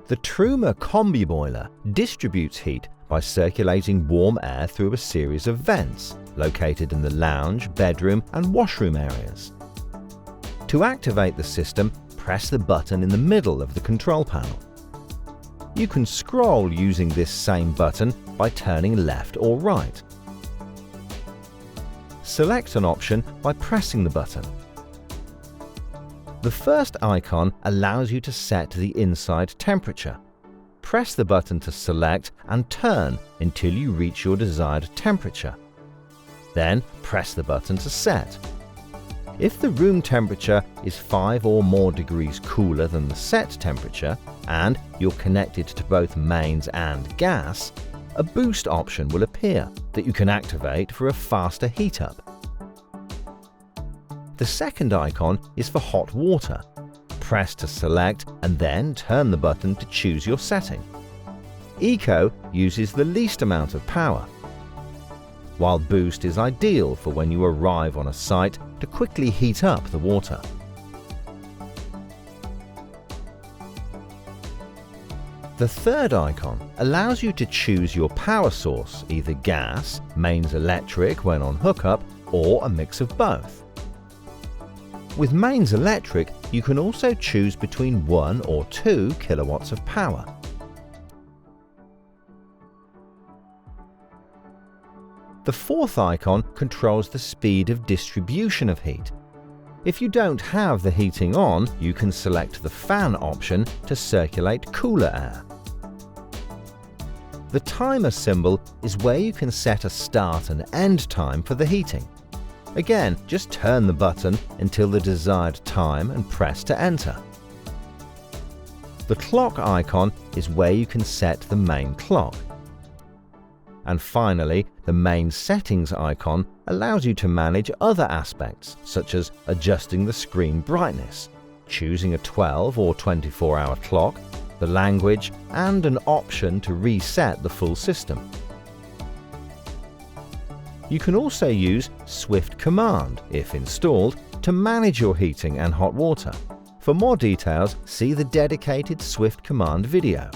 The Truma combi boiler distributes heat by circulating warm air through a series of vents located in the lounge, bedroom and washroom areas. To activate the system, press the button in the middle of the control panel. You can scroll using this same button by turning left or right. Select an option by pressing the button. The first icon allows you to set the inside temperature. Press the button to select and turn until you reach your desired temperature. Then press the button to set. If the room temperature is 5 or more degrees cooler than the set temperature and you're connected to both mains and gas, a boost option will appear that you can activate for a faster heat up. The second icon is for hot water. Press to select and then turn the button to choose your setting. Eco uses the least amount of power, while Boost is ideal for when you arrive on a site to quickly heat up the water. The third icon allows you to choose your power source, either gas, mains electric when on hookup, or a mix of both. With mains electric, you can also choose between 1 or 2 kilowatts of power. The fourth icon controls the speed of distribution of heat. If you don't have the heating on, you can select the fan option to circulate cooler air. The timer symbol is where you can set a start and end time for the heating. Again, just turn the button until the desired time and press to enter. The clock icon is where you can set the main clock. And finally, the main settings icon allows you to manage other aspects, such as adjusting the screen brightness, choosing a 12 or 24-hour clock, the language, and an option to reset the full system. You can also use Swift Command, if installed, to manage your heating and hot water. For more details, see the dedicated Swift Command video.